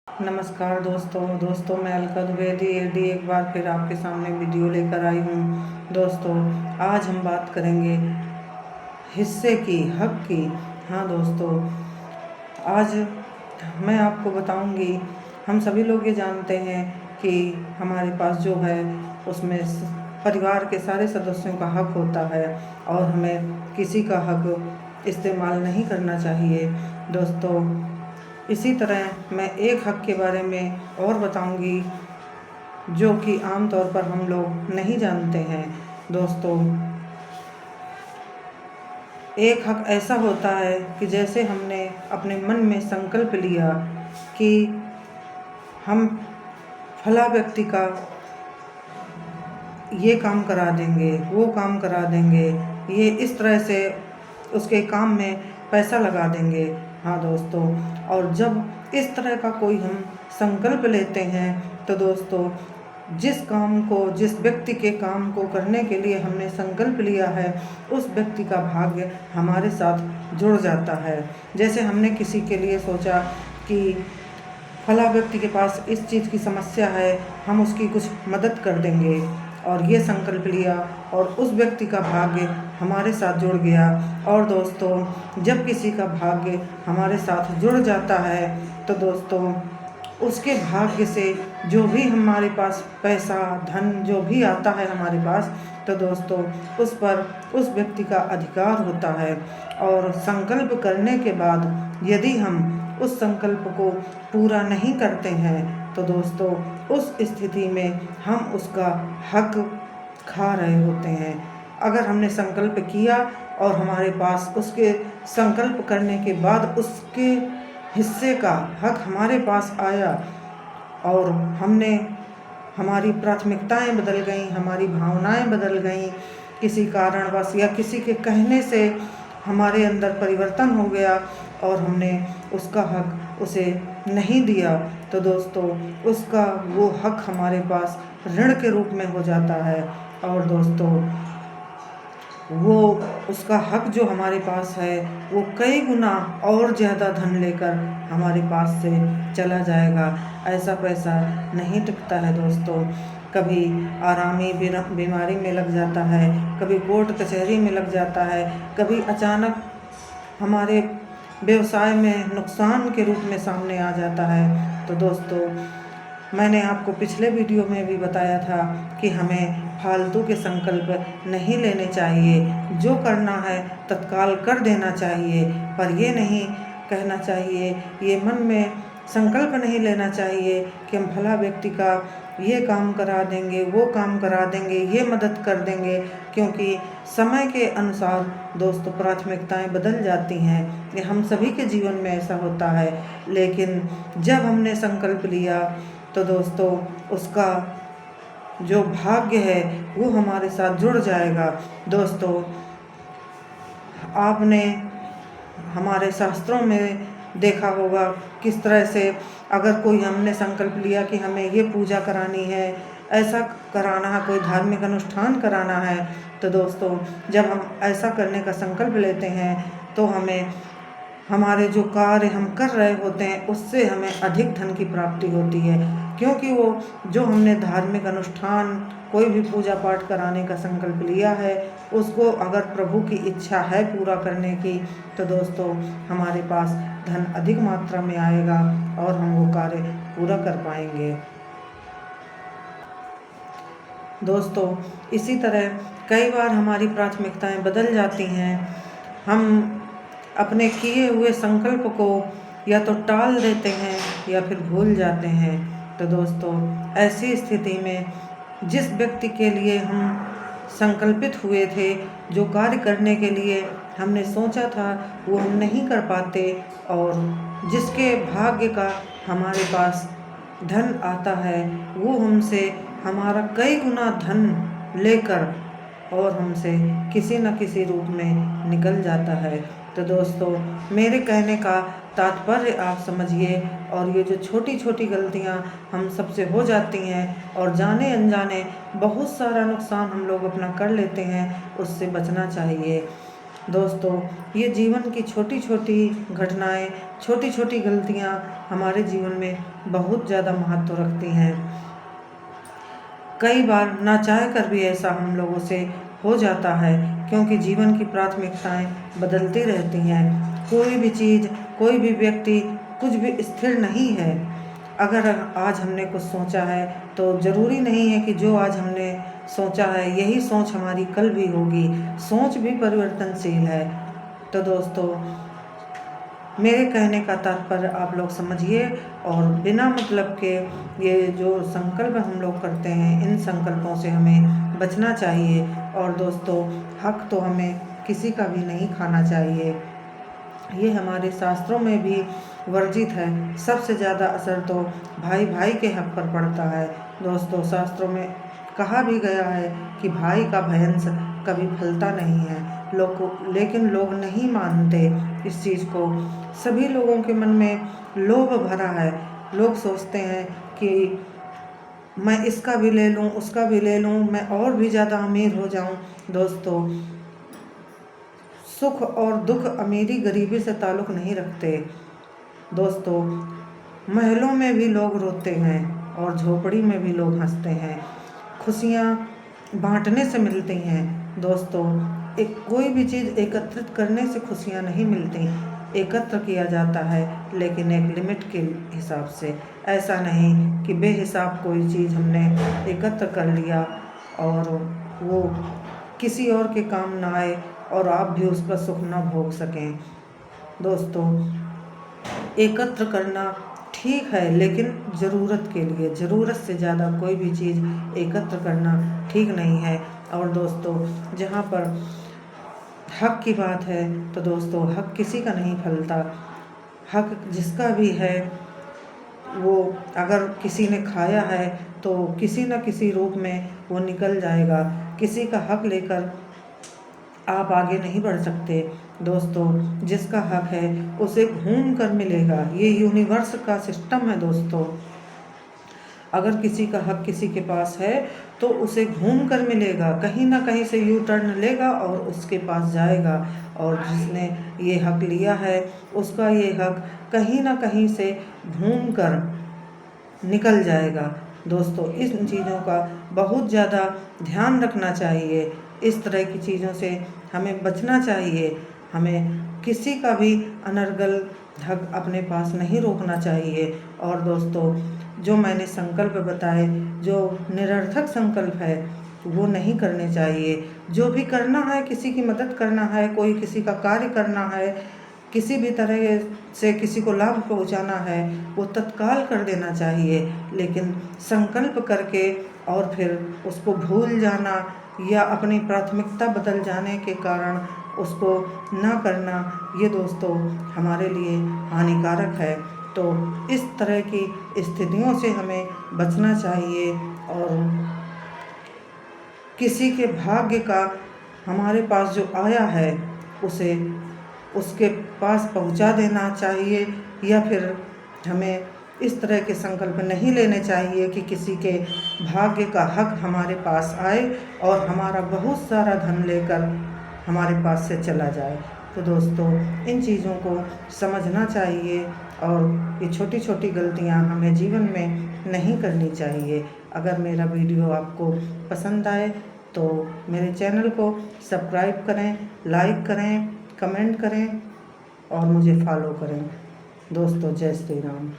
नमस्कार दोस्तों मैं अलका द्विवेदी एक बार फिर आपके सामने वीडियो लेकर आई हूँ। दोस्तों आज हम बात करेंगे हिस्से की, हक की। हाँ दोस्तों, आज मैं आपको बताऊंगी, हम सभी लोग ये जानते हैं कि हमारे पास जो है उसमें परिवार के सारे सदस्यों का हक होता है और हमें किसी का हक इस्तेमाल नहीं करना चाहिए। दोस्तों इसी तरह मैं एक हक के बारे में और बताऊंगी जो कि आम तौर पर हम लोग नहीं जानते हैं। दोस्तों एक हक ऐसा होता है कि जैसे हमने अपने मन में संकल्प लिया कि हम फला व्यक्ति का ये काम करा देंगे, वो काम करा देंगे, ये इस तरह से उसके काम में पैसा लगा देंगे। हाँ दोस्तों, और जब इस तरह का कोई हम संकल्प लेते हैं तो दोस्तों जिस व्यक्ति के काम को करने के लिए हमने संकल्प लिया है उस व्यक्ति का भाग्य हमारे साथ जुड़ जाता है। जैसे हमने किसी के लिए सोचा कि फला व्यक्ति के पास इस चीज़ की समस्या है, हम उसकी कुछ मदद कर देंगे, और ये संकल्प लिया और उस व्यक्ति का भाग्य हमारे साथ जुड़ गया। और दोस्तों जब किसी का भाग्य हमारे साथ जुड़ जाता है तो दोस्तों उसके भाग्य से जो भी हमारे पास पैसा धन जो भी आता है हमारे पास, तो दोस्तों उस पर उस व्यक्ति का अधिकार होता है। और संकल्प करने के बाद यदि हम उस संकल्प को पूरा नहीं करते हैं तो दोस्तों उस स्थिति में हम उसका हक खा रहे होते हैं। अगर हमने संकल्प किया और हमारे पास उसके संकल्प करने के बाद उसके हिस्से का हक हमारे पास आया और हमारी प्राथमिकताएं बदल गईं, हमारी भावनाएं बदल गईं, किसी कारणवश या किसी के कहने से हमारे अंदर परिवर्तन हो गया और हमने उसका हक उसे नहीं दिया, तो दोस्तों उसका वो हक हमारे पास ऋण के रूप में हो जाता है। और दोस्तों वो उसका हक जो हमारे पास है वो कई गुना और ज़्यादा धन लेकर हमारे पास से चला जाएगा। ऐसा पैसा नहीं टिकता है दोस्तों। कभी आरामी बीमारी में लग जाता है, कभी कोर्ट कचहरी में लग जाता है, कभी अचानक हमारे व्यवसाय में नुकसान के रूप में सामने आ जाता है। तो दोस्तों मैंने आपको पिछले वीडियो में भी बताया था कि हमें फालतू के संकल्प नहीं लेने चाहिए, जो करना है तत्काल कर देना चाहिए, पर ये नहीं कहना चाहिए, ये मन में संकल्प नहीं लेना चाहिए कि हम भला व्यक्ति का ये काम करा देंगे, वो काम करा देंगे, ये मदद कर देंगे, क्योंकि समय के अनुसार दोस्तों प्राथमिकताएं बदल जाती हैं। ये हम सभी के जीवन में ऐसा होता है। लेकिन जब हमने संकल्प लिया तो दोस्तों उसका जो भाग्य है वो हमारे साथ जुड़ जाएगा। दोस्तों आपने हमारे शास्त्रों में देखा होगा किस तरह से अगर कोई हमने संकल्प लिया कि हमें ये पूजा करानी है, ऐसा कराना है, कोई धार्मिक अनुष्ठान कराना है, तो दोस्तों जब हम ऐसा करने का संकल्प लेते हैं तो हमें हमारे जो कार्य हम कर रहे होते हैं उससे हमें अधिक धन की प्राप्ति होती है, क्योंकि वो जो हमने धार्मिक अनुष्ठान कोई भी पूजा पाठ कराने का संकल्प लिया है उसको अगर प्रभु की इच्छा है पूरा करने की, तो दोस्तों हमारे पास धन अधिक मात्रा में आएगा और हम वो कार्य पूरा कर पाएंगे। दोस्तों इसी तरह कई बार हमारी प्राथमिकताएं बदल जाती हैं। हम अपने किए हुए संकल्प को या तो टाल देते हैं या फिर भूल जाते हैं। तो दोस्तों ऐसी स्थिति में जिस व्यक्ति के लिए हम संकल्पित हुए थे, जो कार्य करने के लिए हमने सोचा था वो हम नहीं कर पाते, और जिसके भाग्य का हमारे पास धन आता है वो हमसे हमारा कई गुना धन लेकर और हमसे किसी न किसी रूप में निकल जाता है। तो दोस्तों मेरे कहने का तात्पर्य आप समझिए, और ये जो छोटी छोटी गलतियां हम सबसे हो जाती हैं और जाने अनजाने बहुत सारा नुकसान हम लोग अपना कर लेते हैं, उससे बचना चाहिए। दोस्तों, ये जीवन की छोटी छोटी घटनाएं, छोटी छोटी गलतियां हमारे जीवन में बहुत ज़्यादा महत्व रखती हैं। कई बार ना चाह कर भी ऐसा हम लोगों से हो जाता है, क्योंकि जीवन की प्राथमिकताएं बदलती रहती हैं। कोई भी चीज़, कोई भी व्यक्ति, कुछ भी स्थिर नहीं है। अगर आज हमने कुछ सोचा है तो ज़रूरी नहीं है कि जो आज हमने सोचा है यही सोच हमारी कल भी होगी। सोच भी परिवर्तनशील है। तो दोस्तों, मेरे कहने का तात्पर्य आप लोग समझिए और बिना मतलब के ये जो संकल्प हम लोग करते हैं, इन संकल्पों से हमें बचना चाहिए। और दोस्तों, हक तो हमें किसी का भी नहीं खाना चाहिए। ये हमारे शास्त्रों में भी वर्जित है। सबसे ज़्यादा असर तो भाई भाई के हक पर पड़ता है। दोस्तों, शास्त्रों में कहा भी गया है कि भाई का भयंस कभी फलता नहीं है। लेकिन लोग नहीं मानते इस चीज़ को। सभी लोगों के मन में लोभ भरा है। लोग सोचते हैं कि मैं इसका भी ले लूँ, उसका भी ले लूँ, मैं और भी ज़्यादा अमीर हो जाऊँ। दोस्तों, सुख और दुख अमीरी गरीबी से ताल्लुक़ नहीं रखते। दोस्तों, महलों में भी लोग रोते हैं और झोपड़ी में भी लोग हंसते हैं। खुशियाँ बांटने से मिलती हैं। दोस्तों, कोई भी चीज़ एकत्रित करने से खुशियाँ नहीं मिलती। एकत्र किया जाता है, लेकिन एक लिमिट के हिसाब से। ऐसा नहीं कि बेहिसाब कोई चीज़ हमने एकत्र कर लिया और वो किसी और के काम ना आए और आप भी उसका सुख ना भोग सकें। दोस्तों, एकत्र करना ठीक है, लेकिन ज़रूरत के लिए। ज़रूरत से ज़्यादा कोई भी चीज़ एकत्र करना ठीक नहीं है। और दोस्तों, जहाँ पर हक की बात है तो दोस्तों, हक किसी का नहीं फलता। हक जिसका भी है, वो अगर किसी ने खाया है तो किसी न किसी रूप में वो निकल जाएगा। किसी का हक लेकर आप आगे नहीं बढ़ सकते। दोस्तों, जिसका हक है उसे घूम कर मिलेगा। ये यूनिवर्स का सिस्टम है। दोस्तों, अगर किसी का हक किसी के पास है तो उसे घूम कर मिलेगा, कहीं ना कहीं से यू टर्न लेगा और उसके पास जाएगा। और जिसने ये हक लिया है उसका ये हक कहीं ना कहीं से घूम कर निकल जाएगा। दोस्तों, इन चीज़ों का बहुत ज़्यादा ध्यान रखना चाहिए। इस तरह की चीज़ों से हमें बचना चाहिए। हमें किसी का भी अनर्गल हक अपने पास नहीं रोकना चाहिए। और दोस्तों, जो मैंने संकल्प बताए, जो निरर्थक संकल्प है, वो नहीं करने चाहिए। जो भी करना है, किसी की मदद करना है, कोई किसी का कार्य करना है, किसी भी तरह से किसी को लाभ पहुंचाना है, वो तत्काल कर देना चाहिए। लेकिन संकल्प करके और फिर उसको भूल जाना या अपनी प्राथमिकता बदल जाने के कारण उसको ना करना, ये दोस्तों हमारे लिए हानिकारक है। तो इस तरह की स्थितियों से हमें बचना चाहिए और किसी के भाग्य का हमारे पास जो आया है उसे उसके पास पहुंचा देना चाहिए। या फिर हमें इस तरह के संकल्प नहीं लेने चाहिए कि किसी के भाग्य का हक हमारे पास आए और हमारा बहुत सारा धन लेकर हमारे पास से चला जाए। तो दोस्तों, इन चीज़ों को समझना चाहिए और ये छोटी छोटी गलतियां हमें जीवन में नहीं करनी चाहिए। अगर मेरा वीडियो आपको पसंद आए तो मेरे चैनल को सब्सक्राइब करें, लाइक करें, कमेंट करें और मुझे फॉलो करें। दोस्तों, जय श्री राम।